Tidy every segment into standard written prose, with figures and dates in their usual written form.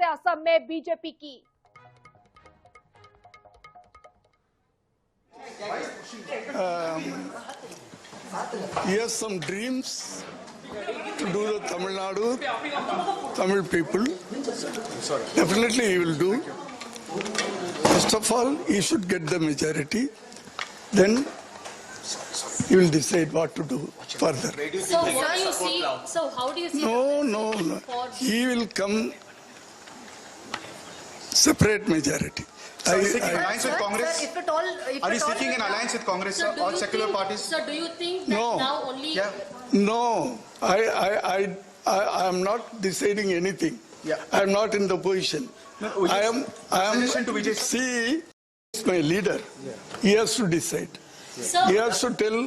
से असम में बीजेपी की। Yes, some dreams to do the Tamil Nadu, Tamil people. Definitely he will do. First of all, he should get the majority. Then he will decide what to do further. So what do you see? So how do you see? No. He will come separate majority. Are you seeking alliance with Congress? Sir, if at all, Are you seeking an alliance with Congress or secular parties? So do you think that No. now only? Yeah. No, I am not deciding anything. Yeah. I am not in the position. No, I am. suggestion to Vijay. See, he's my leader. He has to decide. So He has to tell,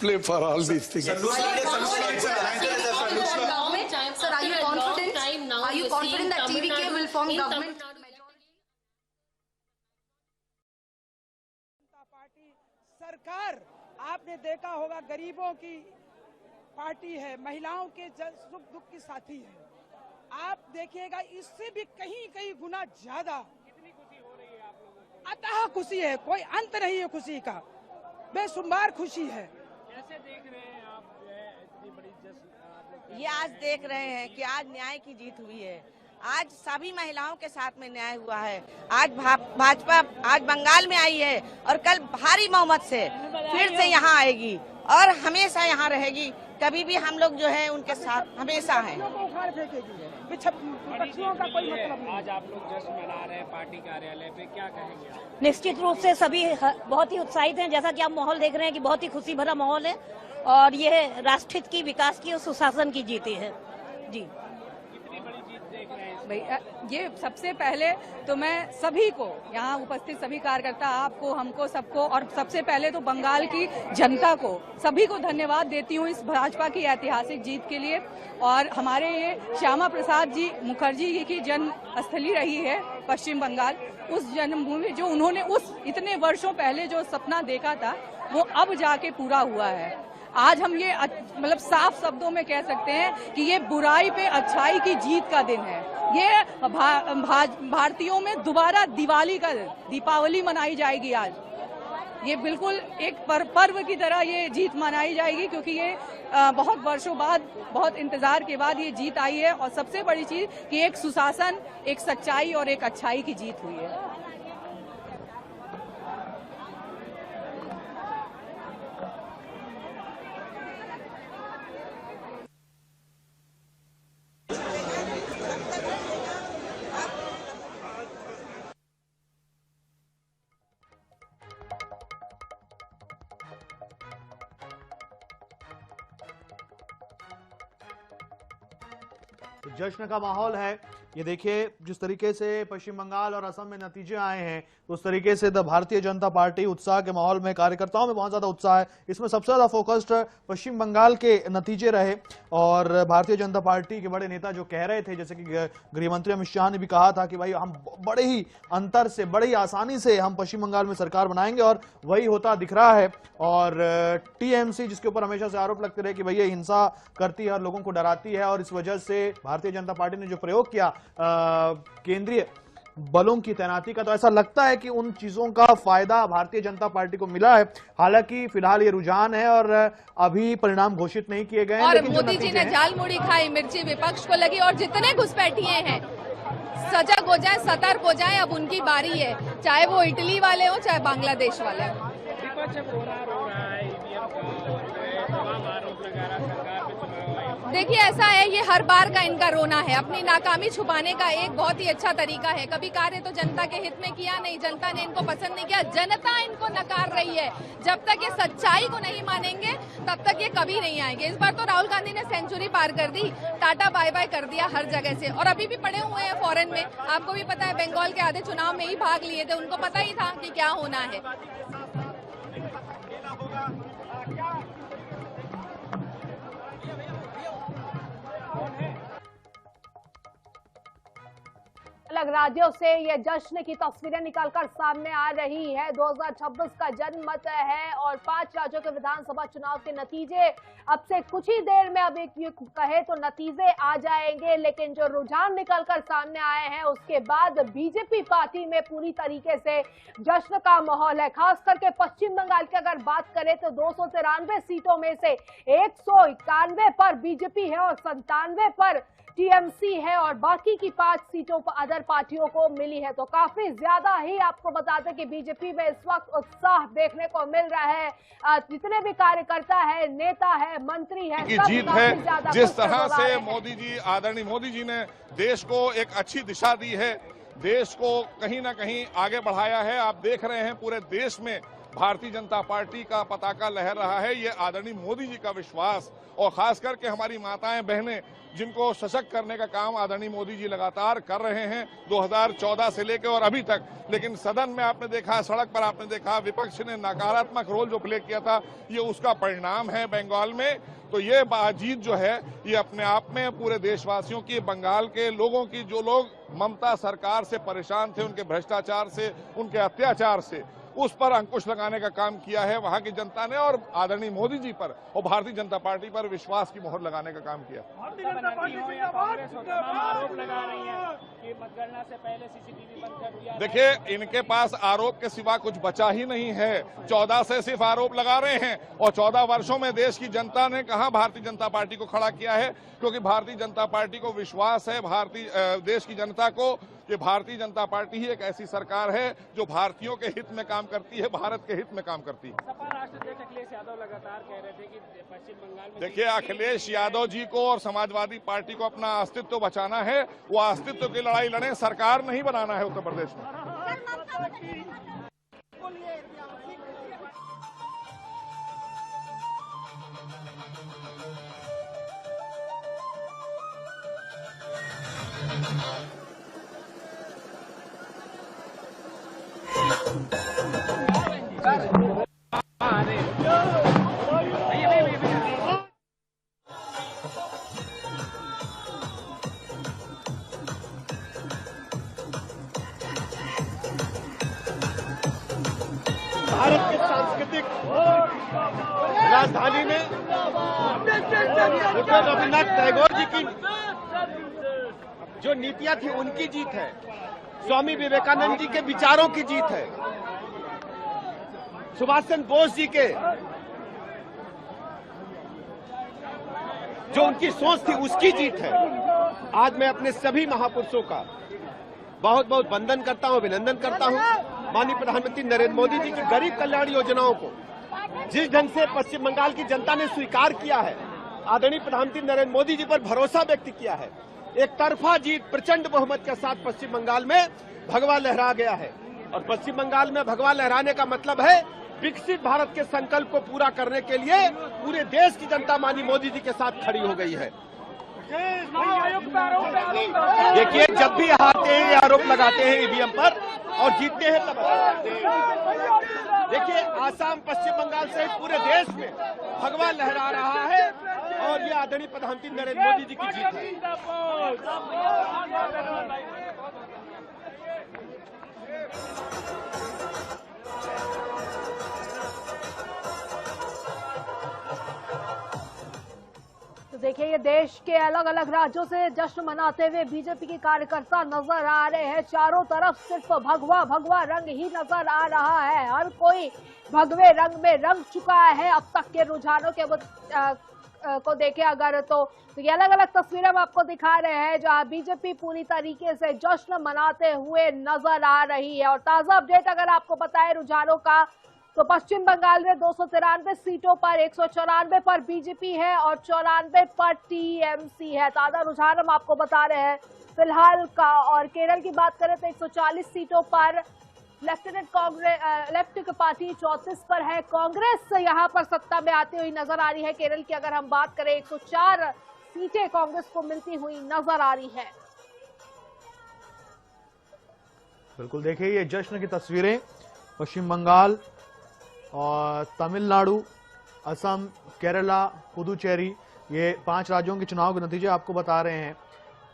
play for all these things. Sir, are you confident? Are you confident that TVK will form government? सरकार आपने देखा होगा गरीबों की party है, महिलाओं के सुख दुख की साथी है। आप देखिएगा इससे भी कहीं गुना ज्यादा कितनी खुशी हो रही है आप लोगों को। अतः खुशी है, कोई अंत नहीं है खुशी का, बेशुमार खुशी है। कैसे देख रहे हैं आप इतनी बड़ी जश्न? ये आज देख रहे हैं कि आज न्याय की जीत हुई है। आज सभी महिलाओं के साथ में न्याय हुआ है। आज भाजपा आज बंगाल में आई है और कल भारी बहुमत से फिर से यहाँ आएगी और हमेशा यहाँ रहेगी। कभी भी हम लोग जो है उनके साथ हमेशा हैं। आज आप लोग जश्न मना रहे हैं पार्टी कार्यालय पे, क्या कहेंगे आप? निश्चित रूप से सभी बहुत ही उत्साहित हैं। जैसा कि आप माहौल देख रहे हैं कि बहुत ही खुशी भरा माहौल है और ये राष्ट्रहित की, विकास की और सुशासन की जीत है। जी भाई, ये सबसे पहले तो मैं सभी को, यहाँ उपस्थित सभी कार्यकर्ता, आपको, हमको, सबको और सबसे पहले तो बंगाल की जनता को, सभी को धन्यवाद देती हूँ इस भाजपा की ऐतिहासिक जीत के लिए। और हमारे ये श्यामा प्रसाद जी मुखर्जी की जन्म स्थली रही है पश्चिम बंगाल, उस जन्मभूमि जो उन्होंने उस इतने वर्षों पहले जो सपना देखा था वो अब जाके पूरा हुआ है। आज हम ये मतलब साफ शब्दों में कह सकते हैं कि ये बुराई पे अच्छाई की जीत का दिन है। ये भारतीयों में दोबारा दीपावली मनाई जाएगी आज। ये बिल्कुल एक पर्व की तरह ये जीत मनाई जाएगी, क्योंकि ये बहुत वर्षों बाद, बहुत इंतजार के बाद ये जीत आई है। और सबसे बड़ी चीज कि एक सुशासन, एक सच्चाई और एक अच्छाई की जीत हुई है। जश्न का माहौल है। ये देखिए जिस तरीके से पश्चिम बंगाल और असम में नतीजे आए हैं, उस तरीके से भारतीय जनता पार्टी उत्साह के माहौल में, कार्यकर्ताओं में बहुत ज्यादा उत्साह है। इसमें सबसे ज्यादा फोकस्ड पश्चिम बंगाल के नतीजे रहे और भारतीय जनता पार्टी के बड़े नेता जो कह रहे थे, जैसे कि गृह मंत्री अमित शाह ने भी कहा था कि भाई हम बड़े ही अंतर से, बड़ी आसानी से हम पश्चिम बंगाल में सरकार बनाएंगे, और वही होता दिख रहा है। और टीएमसी जिसके ऊपर हमेशा से आरोप लगते रहे कि भैया हिंसा करती है और लोगों को डराती है, और इस वजह से भारतीय जनता पार्टी ने जो प्रयोग किया केंद्रीय बलों की तैनाती का, तो ऐसा लगता है कि उन चीजों का फायदा भारतीय जनता पार्टी को मिला है। हालांकि फिलहाल ये रुझान है और अभी परिणाम घोषित नहीं किए गए हैं। और मोदी जी ने जाल मुड़ी खाई, मिर्ची विपक्ष को लगी, और जितने घुसपैठिए हैं सजग हो जाए, सतर्क हो जाए। अब उनकी बारी है, चाहे वो इटली वाले हो चाहे बांग्लादेश वाले हो। देखिए ऐसा है, ये हर बार का इनका रोना है, अपनी नाकामी छुपाने का एक बहुत ही अच्छा तरीका है। कभी कार्य तो जनता के हित में किया नहीं, जनता ने इनको पसंद नहीं किया, जनता इनको नकार रही है। जब तक ये सच्चाई को नहीं मानेंगे तब तक ये कभी नहीं आएंगे। इस बार तो राहुल गांधी ने सेंचुरी पार कर दी, टाटा बाय बाय कर दिया हर जगह से, और अभी भी पड़े हुए हैं फॉरेन में। आपको भी पता है बंगाल के आधे चुनाव में ही भाग लिए थे, उनको पता ही था कि क्या होना है। अलग राज्यों से ये जश्न की तस्वीरें निकलकर सामने आ रही है। 2026 का जनमत है और 5 राज्यों के विधानसभा चुनाव के नतीजे अब से कुछ ही देर में, अब एक कहे तो नतीजे आ जाएंगे, लेकिन जो रुझान निकलकर सामने आए हैं उसके बाद बीजेपी पार्टी में पूरी तरीके से जश्न का माहौल है। खास करके पश्चिम बंगाल की अगर बात करें तो 293 सीटों में से 191 पर बीजेपी है और 97 पर टीएमसी है और बाकी की 5 सीटों पर अदर पार्टियों को मिली है। तो काफी ज्यादा ही आपको बता दें कि बीजेपी में इस वक्त उत्साह देखने को मिल रहा है। जितने भी कार्यकर्ता है, नेता है, मंत्री है, की जीत है। जिस तरह से मोदी जी, आदरणीय मोदी जी ने देश को एक अच्छी दिशा दी है, देश को कहीं ना कहीं आगे बढ़ाया है। आप देख रहे हैं पूरे देश में भारतीय जनता पार्टी का पताका लहर रहा है। ये आदरणीय मोदी जी का विश्वास और खास करके हमारी माताएं बहनें जिनको सशक्त करने का काम आदरणीय मोदी जी लगातार कर रहे हैं 2014 से लेकर और अभी तक। लेकिन सदन में आपने देखा, सड़क पर आपने देखा, विपक्ष ने नकारात्मक रोल जो प्ले किया था, ये उसका परिणाम है बंगाल में। तो ये जीत जो है ये अपने आप में पूरे देशवासियों की, बंगाल के लोगों की, जो लोग ममता सरकार से परेशान थे, उनके भ्रष्टाचार से, उनके अत्याचार से, उस पर अंकुश लगाने का काम किया है वहां की जनता ने और आदरणीय मोदी जी पर और भारतीय जनता पार्टी पर विश्वास की मोहर लगाने का काम किया। आरोप लगा रही है कि मतगणना से पहले सीसीटीवी बंद कर दिया। देखिए, इनके पास आरोप के सिवा कुछ बचा ही नहीं है। 14 से सिर्फ आरोप लगा रहे हैं और 14 वर्षों में देश की जनता ने कहां भारतीय जनता पार्टी को खड़ा किया है, क्योंकि भारतीय जनता पार्टी को विश्वास है देश की जनता को कि भारतीय जनता पार्टी ही एक ऐसी सरकार है जो भारतीयों के हित में काम करती है, भारत के हित में काम करती है। सपा राष्ट्राध्यक्ष अखिलेश यादव लगातार कह रहे थे कि पश्चिम बंगाल में, देखिए, अखिलेश यादव जी को और समाजवादी पार्टी को अपना अस्तित्व बचाना है, वो अस्तित्व की लड़ाई लड़े, सरकार नहीं बनाना है उत्तर प्रदेश में। भारत के सांस्कृतिक राजधानी में डॉक्टर रविन्द्रनाथ टैगोर जी की जो नीतियां थी उनकी जीत है, स्वामी विवेकानंद जी के विचारों की जीत है, सुभाष चंद्र बोस जी के जो उनकी सोच थी उसकी जीत है। आज मैं अपने सभी महापुरुषों का बहुत बहुत वंदन करता हूं, अभिनंदन करता हूं। माननीय प्रधानमंत्री नरेंद्र मोदी जी की गरीब कल्याण योजनाओं को जिस ढंग से पश्चिम बंगाल की जनता ने स्वीकार किया है, आदरणीय प्रधानमंत्री नरेंद्र मोदी जी पर भरोसा व्यक्त किया है, एक तरफा जीत प्रचंड बहुमत के साथ पश्चिम बंगाल में भगवा लहरा गया है। और पश्चिम बंगाल में भगवा लहराने का मतलब है विकसित भारत के संकल्प को पूरा करने के लिए पूरे देश की जनता माननीय मोदी जी के साथ खड़ी हो गई है। देखिए, जब भी हारते हैं आरोप लगाते हैं ईवीएम पर और जीतते हैं तब। देखिए, आसाम, पश्चिम बंगाल सहित पूरे देश में भगवा लहरा रहा है और ये आदरणीय प्रधानमंत्री नरेंद्र मोदी जी की जीत है। तो देखिए, ये देश के अलग अलग राज्यों से जश्न मनाते हुए बीजेपी के कार्यकर्ता नजर आ रहे हैं। चारों तरफ सिर्फ भगवा भगवा रंग ही नजर आ रहा है, हर कोई भगवे रंग में रंग चुका है। अब तक के रुझानों के को देखें अगर तो ये अलग अलग तस्वीरें हम आपको दिखा रहे हैं जहां बीजेपी पूरी तरीके से जश्न मनाते हुए नजर आ रही है। और ताजा अपडेट अगर आपको बताएं रुझानों का, तो पश्चिम बंगाल में 293 सीटों पर 194 पर बीजेपी है और 94 पर टीएमसी है। ताजा रुझान हम आपको बता रहे हैं फिलहाल का। और केरल की बात करें तो 140 सीटों पर लेफ्ट पार्टी 34 पर है। कांग्रेस यहां पर सत्ता में आती हुई नजर आ रही है। केरल की अगर हम बात करें 104 सीटें कांग्रेस को मिलती हुई नजर आ रही है। बिल्कुल, देखिए ये जश्न की तस्वीरें पश्चिम बंगाल और तमिलनाडु, असम, केरला, पुदुचेरी, ये 5 राज्यों के चुनाव के नतीजे आपको बता रहे हैं।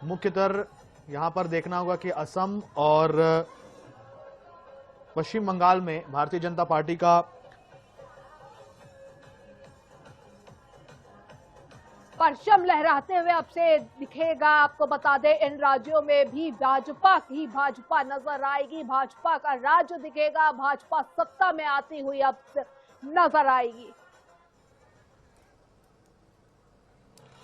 मुख्यतर यहां पर देखना होगा कि असम और पश्चिम बंगाल में भारतीय जनता पार्टी का परचम लहराते हुए अब से दिखेगा। आपको बता दें, इन राज्यों में भी भाजपा ही भाजपा नजर आएगी, भाजपा का राज्य दिखेगा, भाजपा सत्ता में आती हुई अब नजर आएगी।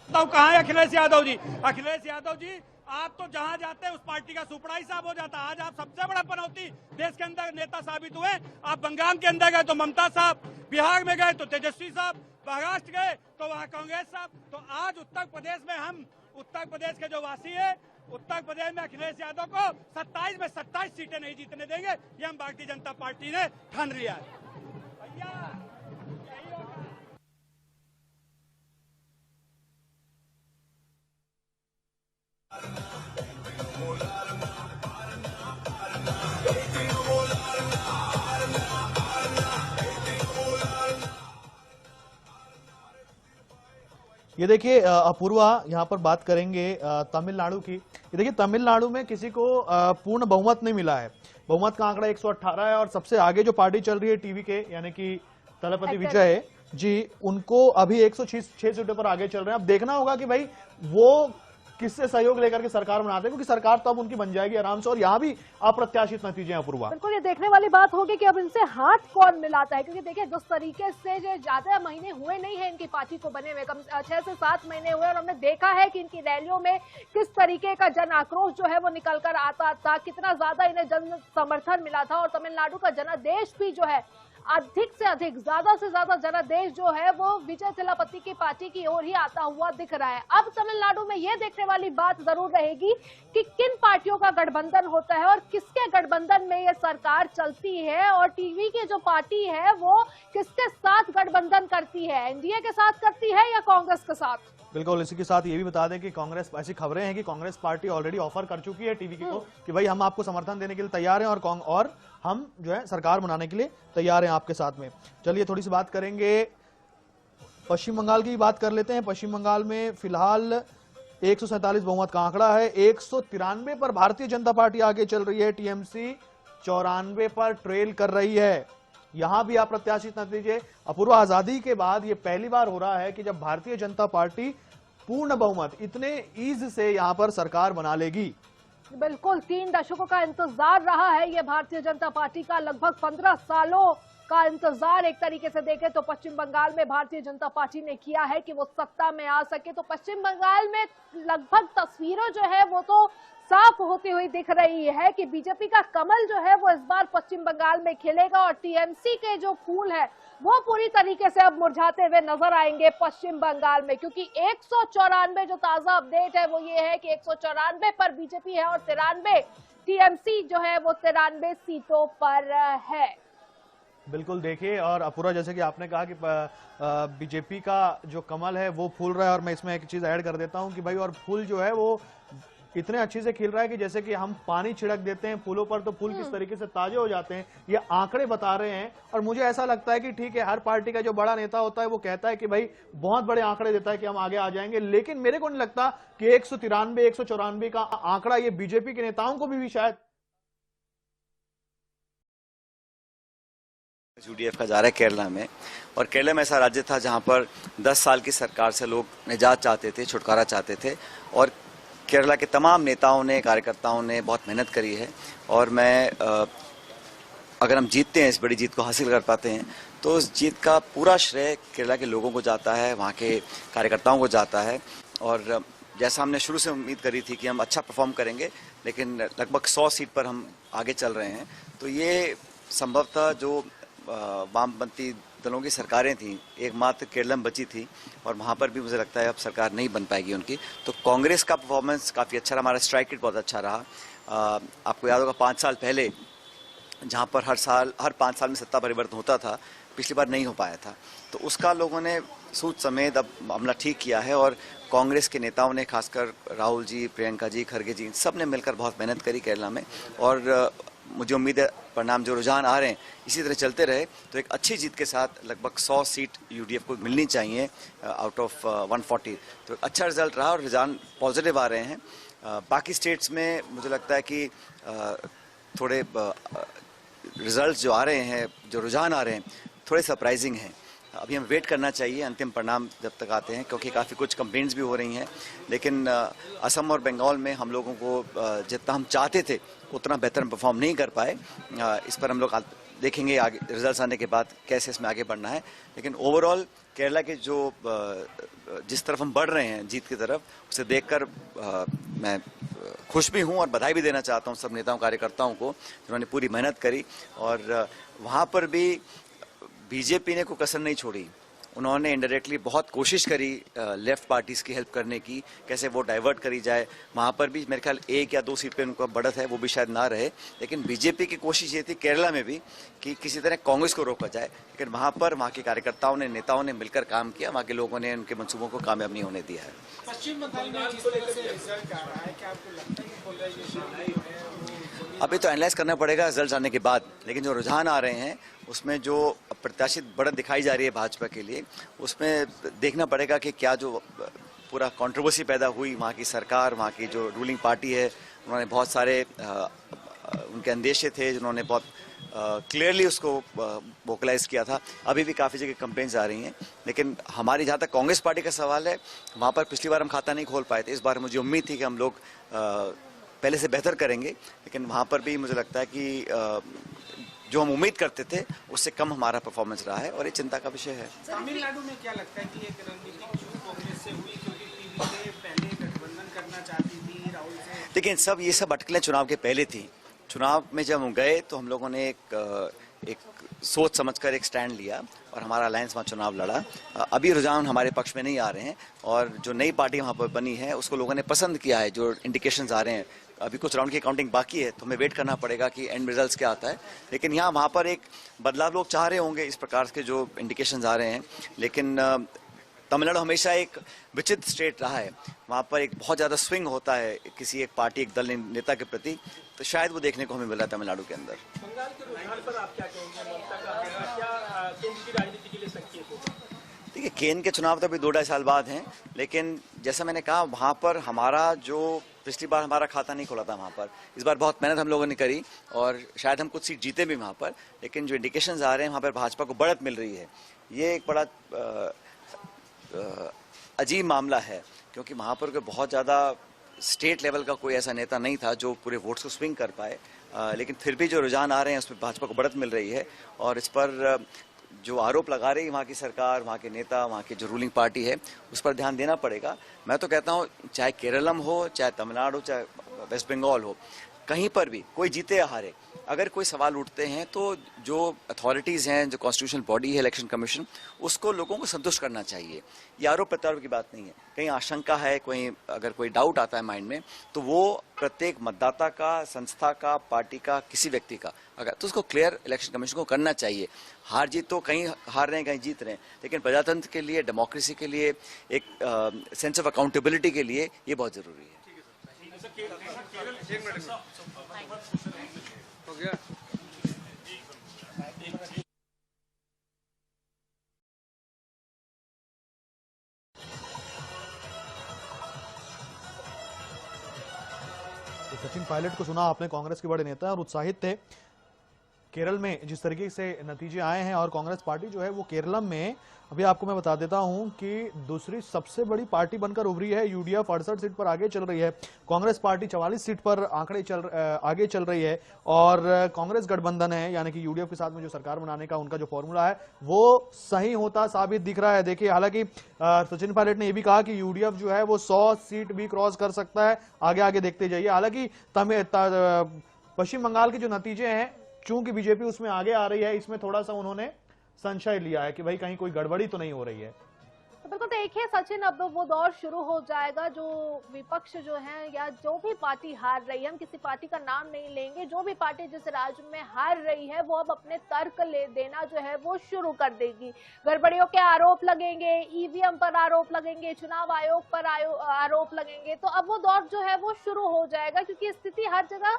कहाँ है अखिलेश यादव जी? अखिलेश यादव जी, आप तो जहां जाते हैं उस पार्टी का सुपड़ाई साहब हो जाता है। आज आप सबसे बड़ा पनौती देश के अंदर नेता साबित हुए। आप बंगाल के अंदर गए तो ममता साहब, बिहार में गए तो तेजस्वी साहब, महाराष्ट्र गए तो वहाँ कांग्रेस साहब। तो आज उत्तर प्रदेश में हम उत्तर प्रदेश के जो वासी है, उत्तर प्रदेश में अखिलेश यादव को 27 में 27 सीटें नहीं जीतने देंगे। ये हम भारतीय जनता पार्टी ने ठान लिया है। ये देखिए अपूर्वा, यहाँ पर बात करेंगे तमिलनाडु की। ये देखिए तमिलनाडु में किसी को पूर्ण बहुमत नहीं मिला है। बहुमत का आंकड़ा 118 है और सबसे आगे जो पार्टी चल रही है टीवीके यानी कि तलपति विजय जी, उनको अभी 106 सीटों पर आगे चल रहे हैं। अब देखना होगा कि भाई वो किससे सहयोग लेकर के सरकार बनाते हैं, क्योंकि सरकार तो अब उनकी बन जाएगी आराम से और यहाँ भी अप्रत्याशित नतीजे हैं। अपूर्वा, बिल्कुल ये देखने वाली बात होगी कि अब इनसे हाथ कौन मिलाता है, क्योंकि देखिए जिस तरीके से जो ज्यादा महीने हुए नहीं है इनकी पार्टी को बने हुए, कम 6 से 7 महीने हुए, और हमने देखा है कि इनकी रैलियों में किस तरीके का जन आक्रोश जो है वो निकल कर आता था, कितना ज्यादा इन्हें जन समर्थन मिला था। और तमिलनाडु का जनादेश भी जो है अधिक से अधिक, ज्यादा से ज्यादा जनादेश जो है वो विजय थलापति की पार्टी की ओर ही आता हुआ दिख रहा है। अब तमिलनाडु में ये देखने वाली बात जरूर रहेगी कि किन पार्टियों का गठबंधन होता है और किसके गठबंधन में ये सरकार चलती है, और टीवी की जो पार्टी है वो किसके साथ गठबंधन करती है, एनडीए के साथ करती है या कांग्रेस के साथ। बिल्कुल, इसी के साथ ये भी बता दें कि कांग्रेस, ऐसी खबरें हैं कि कांग्रेस पार्टी ऑलरेडी ऑफर कर चुकी है टीवी को कि भाई हम आपको समर्थन देने के लिए तैयार हैं और हम जो है सरकार बनाने के लिए तैयार हैं आपके साथ में। चलिए थोड़ी सी बात करेंगे पश्चिम बंगाल की, बात कर लेते हैं। पश्चिम बंगाल में फिलहाल 147 बहुमत का आंकड़ा है। 193 पर भारतीय जनता पार्टी आगे चल रही है, टीएमसी 94 पर ट्रेल कर रही है। यहां भी अप्रत्याशित नतीजे। अपूर्व, आजादी के बाद ये पहली बार हो रहा है कि जब भारतीय जनता पार्टी पूर्ण बहुमत इतने ईज से यहां पर सरकार बना लेगी। बिल्कुल 3 दशकों का इंतजार रहा है ये भारतीय जनता पार्टी का, लगभग 15 सालों का इंतजार एक तरीके से देखें तो पश्चिम बंगाल में भारतीय जनता पार्टी ने किया है कि वो सत्ता में आ सके। तो पश्चिम बंगाल में लगभग तस्वीरें जो है वो तो साफ होती हुई दिख रही है कि बीजेपी का कमल जो है वो इस बार पश्चिम बंगाल में खिलेगा और टीएमसी के जो फूल है वो पूरी तरीके से अब मुरझाते हुए नजर आएंगे पश्चिम बंगाल में, क्योंकि 194 जो ताजा अपडेट है वो ये है कि 194 पर बीजेपी है और 93 टीएमसी जो है वो 93 सीटों पर है। बिल्कुल देखिए, और अपूर्वा जैसे कि आपने कहा कि बीजेपी का जो कमल है वो फूल रहा है, और मैं इसमें एक चीज ऐड कर देता हूं कि भाई और फूल जो है वो इतने अच्छे से खिल रहा है कि जैसे कि हम पानी छिड़क देते हैं फूलों पर तो फूल किस तरीके से ताजे हो जाते हैं, ये आंकड़े बता रहे हैं। और मुझे ऐसा लगता है कि ठीक है, हर पार्टी का जो बड़ा नेता होता है वो कहता है कि भाई बहुत बड़े आंकड़े देता है कि हम आगे आ जाएंगे, लेकिन मेरे को नहीं लगता कि 193 194 का आंकड़ा ये बीजेपी के नेताओं को भी शायद यूडीएफ का जा रहा है केरला में, और केरला में ऐसा राज्य था जहां पर 10 साल की सरकार से लोग निजात चाहते थे, छुटकारा चाहते थे, और केरला के तमाम नेताओं ने, कार्यकर्ताओं ने बहुत मेहनत करी है। और मैं अगर हम जीतते हैं, इस बड़ी जीत को हासिल कर पाते हैं, तो उस जीत का पूरा श्रेय केरला के लोगों को जाता है, वहाँ के कार्यकर्ताओं को जाता है। और जैसा हमने शुरू से उम्मीद करी थी कि हम अच्छा परफॉर्म करेंगे, लेकिन लगभग 100 सीट पर हम आगे चल रहे हैं। तो ये संभवतः जो वामपंथी दलों की सरकारें थी, एकमात्र केरल में बची थी, और वहाँ पर भी मुझे लगता है अब सरकार नहीं बन पाएगी उनकी। तो कांग्रेस का परफॉर्मेंस काफ़ी अच्छा रहा, हमारा स्ट्राइक रेट बहुत अच्छा रहा। आपको याद होगा 5 साल पहले जहाँ पर हर 5 साल में सत्ता परिवर्तन होता था, पिछली बार नहीं हो पाया था, तो उसका लोगों ने सूद समेत अब मामला ठीक किया है। और कांग्रेस के नेताओं ने, खासकर राहुल जी, प्रियंका जी, खड़गे जी, सब ने मिलकर बहुत मेहनत करी केरला में, और मुझे उम्मीद है परिणाम जो रुझान आ रहे हैं इसी तरह चलते रहे तो एक अच्छी जीत के साथ लगभग 100 सीट यूडीएफ को मिलनी चाहिए आउट ऑफ 140। तो अच्छा रिजल्ट रहा और रुझान पॉजिटिव आ रहे हैं। बाकी स्टेट्स में मुझे लगता है कि थोड़े रिजल्ट्स जो आ रहे हैं, जो रुझान आ रहे हैं, थोड़े सरप्राइजिंग हैं। अभी हम वेट करना चाहिए अंतिम परिणाम जब तक आते हैं, क्योंकि काफ़ी कुछ कंप्लेंट्स भी हो रही हैं। लेकिन असम और बंगाल में हम लोगों को जितना हम चाहते थे उतना बेहतर हम परफॉर्म नहीं कर पाए। इस पर हम लोग देखेंगे आगे रिजल्ट्स आने के बाद कैसे इसमें आगे बढ़ना है। लेकिन ओवरऑल केरला के जो जिस तरफ हम बढ़ रहे हैं जीत की तरफ, उसे देखकर मैं खुश भी हूं और बधाई भी देना चाहता हूं सब नेताओं कार्यकर्ताओं को जिन्होंने पूरी मेहनत करी। और वहां पर भी बीजेपी ने कोई कसर नहीं छोड़ी। उन्होंने इनडायरेक्टली बहुत कोशिश करी लेफ्ट पार्टीज की हेल्प करने की, कैसे वो डाइवर्ट करी जाए। वहाँ पर भी मेरे ख्याल 1 या 2 सीट पे उनका बढ़त है, वो भी शायद ना रहे। लेकिन बीजेपी की कोशिश ये थी केरला में भी कि किसी तरह कांग्रेस को रोका जाए। लेकिन वहाँ पर वहाँ के कार्यकर्ताओं ने, नेताओं ने मिलकर काम किया। वहाँ के लोगों ने उनके मंसूबों को कामयाब नहीं होने दिया है। पश्चिम बंगाल में जिस तरह से रिजल्ट आ रहा है, क्या आपको लगता है कि पोलराइजेशन अभी तो एनालाइज करना पड़ेगा रिजल्ट आने के बाद। लेकिन जो रुझान आ रहे हैं उसमें जो प्रत्याशित बढ़त दिखाई जा रही है भाजपा के लिए, उसमें देखना पड़ेगा कि क्या जो पूरा कंट्रोवर्सी पैदा हुई, वहाँ की सरकार, वहाँ की जो रूलिंग पार्टी है, उन्होंने बहुत सारे उनके अंदेशे थे जिन्होंने बहुत क्लियरली उसको वोकलाइज किया था। अभी भी काफ़ी जगह कंप्लेंट्स आ रही हैं। लेकिन हमारी जहाँ तक कांग्रेस पार्टी का सवाल है, वहाँ पर पिछली बार हम खाता नहीं खोल पाए थे। इस बार मुझे उम्मीद थी कि हम लोग पहले से बेहतर करेंगे। लेकिन वहाँ पर भी मुझे लगता है कि जो हम उम्मीद करते थे उससे कम हमारा परफॉर्मेंस रहा है और ये चिंता का विषय है। तमिलनाडु में क्या लगता है कि एक रणनीतिक चूक कांग्रेस से हुई, क्योंकि टीवीके पहले गठबंधन करना चाहती थी राहुल से? लेकिन ये सब अटकलें चुनाव के पहले थी। चुनाव में जब हम गए तो हम लोगों ने एक सोच समझकर एक स्टैंड लिया और हमारा अलायंस वहाँ चुनाव लड़ा। अभी रुझान हमारे पक्ष में नहीं आ रहे हैं और जो नई पार्टी वहाँ पर बनी है उसको लोगों ने पसंद किया है। जो इंडिकेशंस आ रहे हैं, अभी कुछ राउंड की काउंटिंग बाकी है तो हमें वेट करना पड़ेगा कि एंड रिजल्ट्स क्या आता है। लेकिन यहाँ वहाँ पर एक बदलाव लोग चाह रहे होंगे, इस प्रकार के जो इंडिकेशंस आ रहे हैं। लेकिन तमिलनाडु हमेशा एक विचित्र स्टेट रहा है। वहाँ पर एक बहुत ज़्यादा स्विंग होता है किसी एक पार्टी, एक दल नेता के प्रति, तो शायद वो देखने को हमें मिला तमिलनाडु के अंदर। बंगाल के रुझान पर आप क्या कहेंगे? ममता का बेटा क्या केंद्र की राजनीति के लिए संकेत होगा? देखिए, केंद्र के चुनाव तो अभी 2-2.5 साल बाद हैं। लेकिन जैसा मैंने कहा, वहाँ पर हमारा जो पिछली बार हमारा खाता नहीं खुला था, वहाँ पर इस बार बहुत मेहनत हम लोगों ने करी और शायद हम कुछ सीट जीते भी वहाँ पर। लेकिन जो इंडिकेशंस आ रहे हैं, वहाँ पर भाजपा को बढ़त मिल रही है। ये एक बड़ा अजीब मामला है, क्योंकि वहाँ पर कोई बहुत ज़्यादा स्टेट लेवल का कोई ऐसा नेता नहीं था जो पूरे वोट्स को स्विंग कर पाए। लेकिन फिर भी जो रुझान आ रहे हैं उसमें भाजपा को बढ़त मिल रही है और इस पर जो आरोप लगा रही है वहाँ की सरकार, वहाँ के नेता, वहाँ की जो रूलिंग पार्टी है, उस पर ध्यान देना पड़ेगा। मैं तो कहता हूँ, चाहे केरलम हो, चाहे तमिलनाडु, चाहे वेस्ट बंगाल हो, कहीं पर भी कोई जीते या हारे, अगर कोई सवाल उठते हैं तो जो अथॉरिटीज़ हैं, जो कॉन्स्टिट्यूशनल बॉडी है इलेक्शन कमीशन, उसको लोगों को संतुष्ट करना चाहिए। ये आरोप प्रत्यारोप की बात नहीं है। कहीं आशंका है, अगर कोई डाउट आता है माइंड में, तो वो प्रत्येक मतदाता का, संस्था का, पार्टी का, किसी व्यक्ति का, अगर तो उसको क्लियर इलेक्शन कमीशन को करना चाहिए। हार जीत तो कहीं हार रहे हैं, कहीं जीत रहे हैं, लेकिन प्रजातंत्र के लिए, डेमोक्रेसी के लिए, एक सेंस ऑफ अकाउंटेबिलिटी के लिए ये बहुत जरूरी है। हो गया। सचिन पायलट को सुना आपने, कांग्रेस के बड़े नेता और उत्साहित थे। केरल में जिस तरीके से नतीजे आए हैं और कांग्रेस पार्टी जो है वो केरल में, अभी आपको मैं बता देता हूं कि दूसरी सबसे बड़ी पार्टी बनकर उभरी है। यूडीएफ 68 सीट पर आगे चल रही है, कांग्रेस पार्टी 44 सीट पर आगे चल रही है और कांग्रेस गठबंधन है, यानी कि यूडीएफ के साथ में जो सरकार बनाने का उनका जो फॉर्मूला है वो सही होता साबित दिख रहा है। देखिए, हालांकि सचिन पायलट ने यह भी कहा कि यूडीएफ जो है वो 100 सीट भी क्रॉस कर सकता है। आगे आगे देखते जाइए। हालांकि पश्चिम बंगाल के जो नतीजे हैं, चूंकि बीजेपी उसमें आगे आ रही है, इसमें थोड़ा सा उन्होंने संशय लिया है कि भाई कहीं कोई गड़बड़ी तो नहीं हो रही है। तो बिल्कुल देखिए सचिन, अब वो दौर शुरू हो जाएगा जो विपक्ष जो है या जो भी पार्टी हार रही है, हम किसी पार्टी का नाम नहीं लेंगे, जो भी पार्टी जिस राज्य में हार रही है वो अब अपने तर्क ले देना जो है वो शुरू कर देगी। गड़बड़ियों के आरोप लगेंगे, ईवीएम पर आरोप लगेंगे, चुनाव आयोग पर आरोप लगेंगे। तो अब वो दौर जो है वो शुरू हो जाएगा, क्योंकि स्थिति हर जगह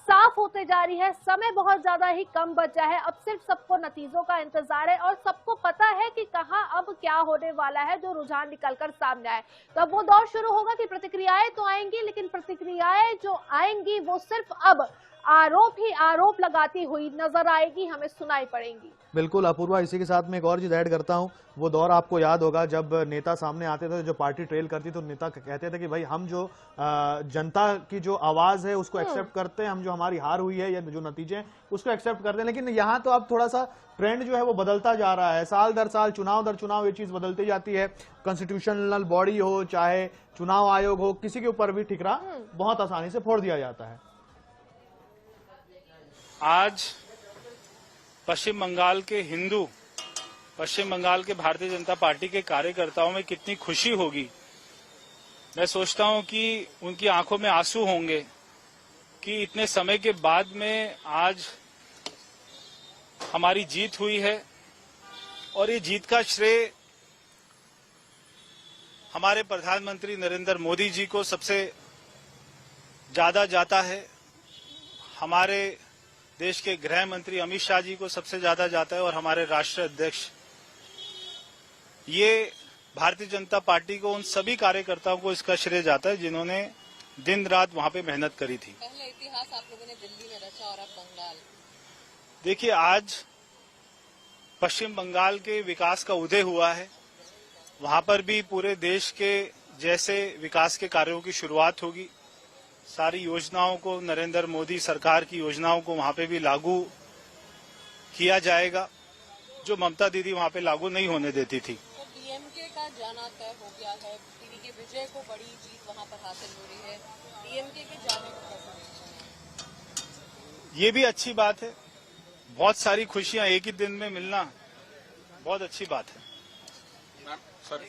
साफ होते जा रही है। समय बहुत ज्यादा ही कम बचा है। अब सिर्फ सबको नतीजों का इंतजार है और सबको पता है कि कहां अब क्या होने वाला है, जो रुझान निकलकर सामने आए। तो अब वो दौर शुरू होगा कि प्रतिक्रियाएं तो आएंगी, लेकिन प्रतिक्रियाएं जो आएंगी वो सिर्फ अब आरोप ही आरोप लगाती हुई नजर आएगी, हमें सुनाई पड़ेंगी। बिल्कुल अपूर्वा, इसी के साथ में एक और चीज ऐड करता हूं। वो दौर आपको याद होगा जब नेता सामने आते थे, जो पार्टी ट्रेल करती तो नेता कहते थे कि भाई हम जो जनता की जो आवाज है उसको एक्सेप्ट करते हैं, हम जो हमारी हार हुई है या जो नतीजे हैं उसको एक्सेप्ट करते हैं। लेकिन यहाँ तो अब थोड़ा सा ट्रेंड जो है वो बदलता जा रहा है। साल दर साल, चुनाव दर चुनाव ये चीज बदलती जाती है। कॉन्स्टिट्यूशनल बॉडी हो चाहे चुनाव आयोग हो, किसी के ऊपर भी ठिकरा बहुत आसानी से फोड़ दिया जाता है। आज पश्चिम बंगाल के हिंदू, पश्चिम बंगाल के भारतीय जनता पार्टी के कार्यकर्ताओं में कितनी खुशी होगी। मैं सोचता हूं कि उनकी आंखों में आंसू होंगे कि इतने समय के बाद में आज हमारी जीत हुई है। और ये जीत का श्रेय हमारे प्रधानमंत्री नरेंद्र मोदी जी को सबसे ज्यादा जाता है। हमारे देश के गृह मंत्री अमित शाह जी को सबसे ज्यादा जाता है और हमारे राष्ट्रीय अध्यक्ष। ये भारतीय जनता पार्टी को, उन सभी कार्यकर्ताओं को इसका श्रेय जाता है जिन्होंने दिन रात वहां पे मेहनत करी थी। पहले इतिहास आप लोगों ने दिल्ली में रचा और अब बंगाल। देखिए, आज पश्चिम बंगाल के विकास का उदय हुआ है। वहां पर भी पूरे देश के जैसे विकास के कार्यों की शुरुआत होगी। सारी योजनाओं को, नरेंद्र मोदी सरकार की योजनाओं को वहां पे भी लागू किया जाएगा, जो ममता दीदी वहां पे लागू नहीं होने देती थी। तो डीएमके का जाना तय हो गया है। टीवी के विजय को बड़ी जीत वहां पर हासिल हो रही है। डीएमके के जाने को कैसे देखते हैं? ये भी अच्छी बात है। बहुत सारी खुशियां एक ही दिन में मिलना बहुत अच्छी बात है। सर